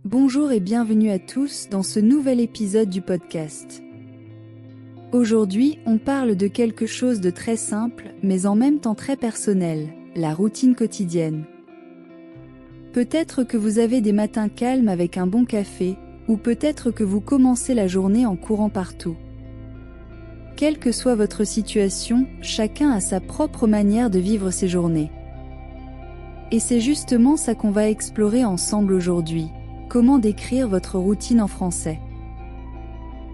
Bonjour et bienvenue à tous dans ce nouvel épisode du podcast. Aujourd'hui, on parle de quelque chose de très simple, mais en même temps très personnel, la routine quotidienne. Peut-être que vous avez des matins calmes avec un bon café, ou peut-être que vous commencez la journée en courant partout. Quelle que soit votre situation, chacun a sa propre manière de vivre ses journées. Et c'est justement ça qu'on va explorer ensemble aujourd'hui. Comment décrire votre routine en français?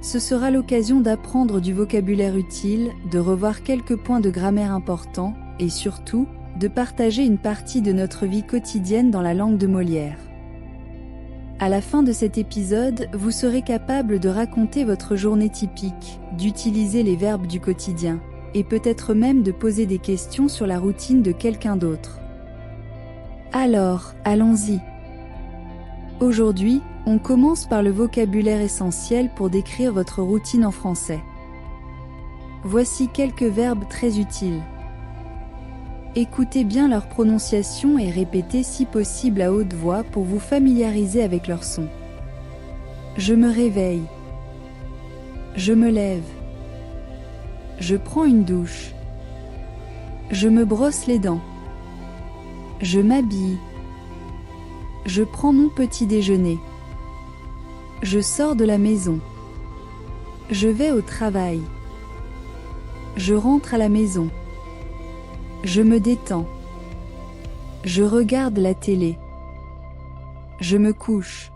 Ce sera l'occasion d'apprendre du vocabulaire utile, de revoir quelques points de grammaire importants, et surtout, de partager une partie de notre vie quotidienne dans la langue de Molière. À la fin de cet épisode, vous serez capable de raconter votre journée typique, d'utiliser les verbes du quotidien, et peut-être même de poser des questions sur la routine de quelqu'un d'autre. Alors, allons-y. Aujourd'hui, on commence par le vocabulaire essentiel pour décrire votre routine en français. Voici quelques verbes très utiles. Écoutez bien leur prononciation et répétez si possible à haute voix pour vous familiariser avec leur son. Je me réveille. Je me lève. Je prends une douche. Je me brosse les dents. Je m'habille. Je prends mon petit déjeuner. Je sors de la maison. Je vais au travail. Je rentre à la maison. Je me détends. Je regarde la télé. Je me couche.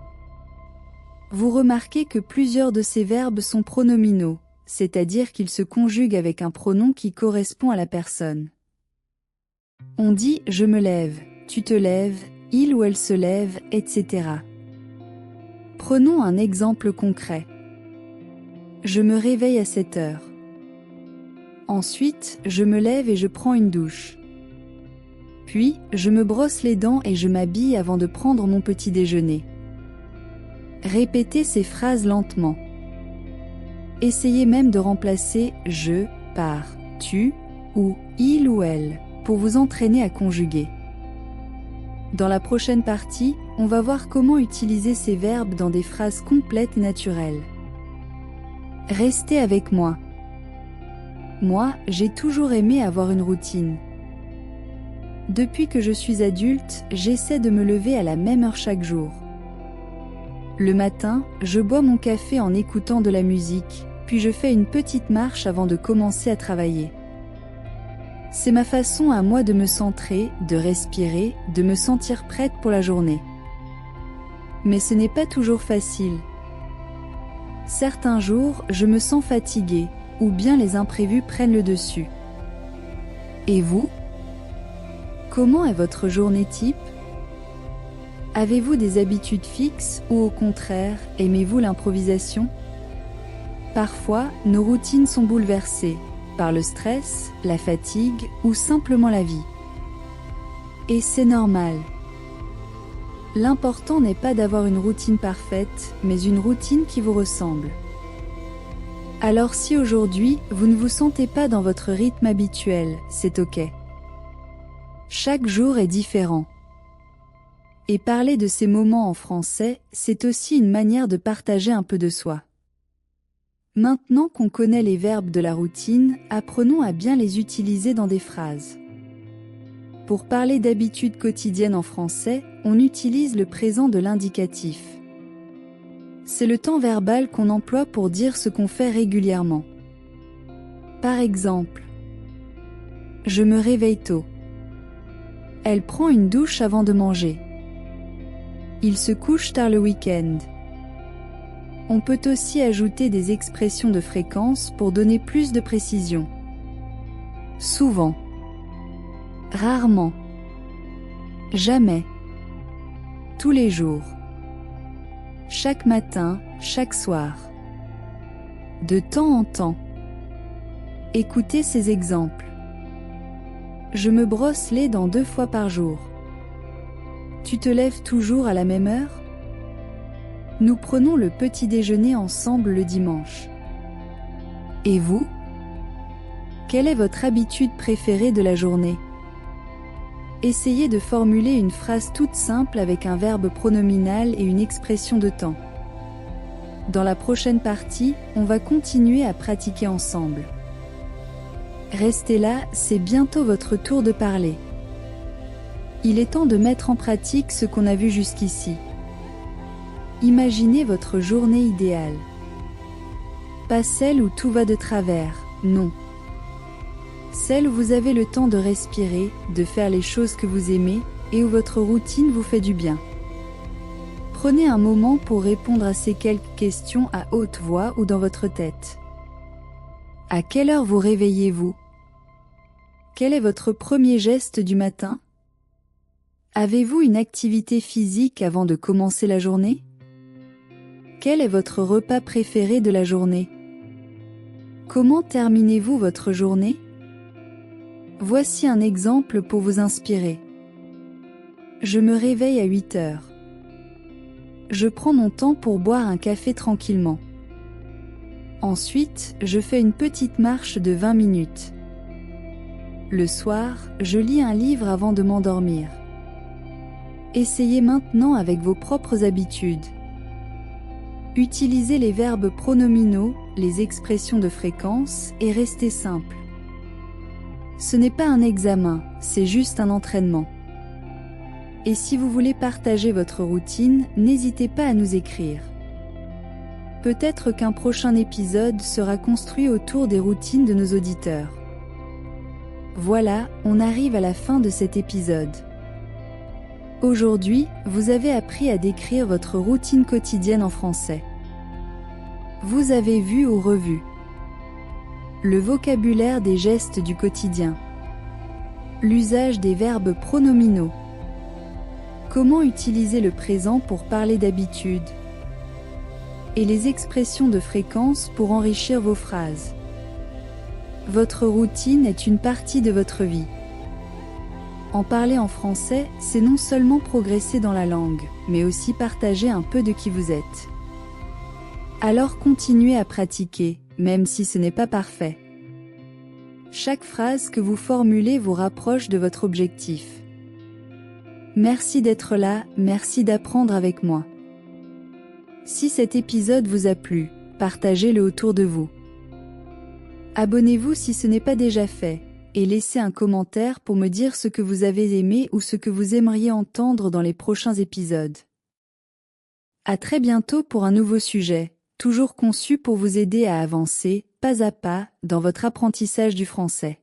Vous remarquez que plusieurs de ces verbes sont pronominaux, c'est-à-dire qu'ils se conjuguent avec un pronom qui correspond à la personne. On dit « je me lève »,« tu te lèves », il ou elle se lève, etc. Prenons un exemple concret. Je me réveille à 7 heures. Ensuite, je me lève et je prends une douche. Puis, je me brosse les dents et je m'habille avant de prendre mon petit déjeuner. Répétez ces phrases lentement. Essayez même de remplacer « je » par « tu » ou « il ou elle » pour vous entraîner à conjuguer. Dans la prochaine partie, on va voir comment utiliser ces verbes dans des phrases complètes et naturelles. Restez avec moi. Moi, j'ai toujours aimé avoir une routine. Depuis que je suis adulte, j'essaie de me lever à la même heure chaque jour. Le matin, je bois mon café en écoutant de la musique, puis je fais une petite marche avant de commencer à travailler. C'est ma façon à moi de me centrer, de respirer, de me sentir prête pour la journée. Mais ce n'est pas toujours facile. Certains jours, je me sens fatiguée, ou bien les imprévus prennent le dessus. Et vous? Comment est votre journée type? Avez-vous des habitudes fixes ou au contraire, aimez-vous l'improvisation? Parfois, nos routines sont bouleversées par le stress, la fatigue ou simplement la vie. Et c'est normal. L'important n'est pas d'avoir une routine parfaite, mais une routine qui vous ressemble. Alors si aujourd'hui, vous ne vous sentez pas dans votre rythme habituel, c'est ok. Chaque jour est différent. Et parler de ces moments en français, c'est aussi une manière de partager un peu de soi. Maintenant qu'on connaît les verbes de la routine, apprenons à bien les utiliser dans des phrases. Pour parler d'habitudes quotidiennes en français, on utilise le présent de l'indicatif. C'est le temps verbal qu'on emploie pour dire ce qu'on fait régulièrement. Par exemple, je me réveille tôt. Elle prend une douche avant de manger. Il se couche tard le week-end. On peut aussi ajouter des expressions de fréquence pour donner plus de précision. Souvent. Rarement. Jamais. Tous les jours. Chaque matin, chaque soir. De temps en temps. Écoutez ces exemples. Je me brosse les dents 2 fois par jour. Tu te lèves toujours à la même heure? Nous prenons le petit déjeuner ensemble le dimanche. Et vous? Quelle est votre habitude préférée de la journée? Essayez de formuler une phrase toute simple avec un verbe pronominal et une expression de temps. Dans la prochaine partie, on va continuer à pratiquer ensemble. Restez là, c'est bientôt votre tour de parler. Il est temps de mettre en pratique ce qu'on a vu jusqu'ici. Imaginez votre journée idéale. Pas celle où tout va de travers, non. Celle où vous avez le temps de respirer, de faire les choses que vous aimez, et où votre routine vous fait du bien. Prenez un moment pour répondre à ces quelques questions à haute voix ou dans votre tête. À quelle heure vous réveillez-vous? Quel est votre premier geste du matin? Avez-vous une activité physique avant de commencer la journée? Quel est votre repas préféré de la journée? Comment terminez-vous votre journée? Voici un exemple pour vous inspirer. Je me réveille à 8 heures. Je prends mon temps pour boire un café tranquillement. Ensuite, je fais une petite marche de 20 minutes. Le soir, je lis un livre avant de m'endormir. Essayez maintenant avec vos propres habitudes. Utilisez les verbes pronominaux, les expressions de fréquence et restez simple. Ce n'est pas un examen, c'est juste un entraînement. Et si vous voulez partager votre routine, n'hésitez pas à nous écrire. Peut-être qu'un prochain épisode sera construit autour des routines de nos auditeurs. Voilà, on arrive à la fin de cet épisode. Aujourd'hui, vous avez appris à décrire votre routine quotidienne en français. Vous avez vu ou revu le vocabulaire des gestes du quotidien, l'usage des verbes pronominaux, comment utiliser le présent pour parler d'habitude, et les expressions de fréquence pour enrichir vos phrases. Votre routine est une partie de votre vie. En parler en français, c'est non seulement progresser dans la langue, mais aussi partager un peu de qui vous êtes. Alors continuez à pratiquer, même si ce n'est pas parfait. Chaque phrase que vous formulez vous rapproche de votre objectif. Merci d'être là, merci d'apprendre avec moi. Si cet épisode vous a plu, partagez-le autour de vous. Abonnez-vous si ce n'est pas déjà fait, et laissez un commentaire pour me dire ce que vous avez aimé ou ce que vous aimeriez entendre dans les prochains épisodes. À très bientôt pour un nouveau sujet, toujours conçu pour vous aider à avancer, pas à pas, dans votre apprentissage du français.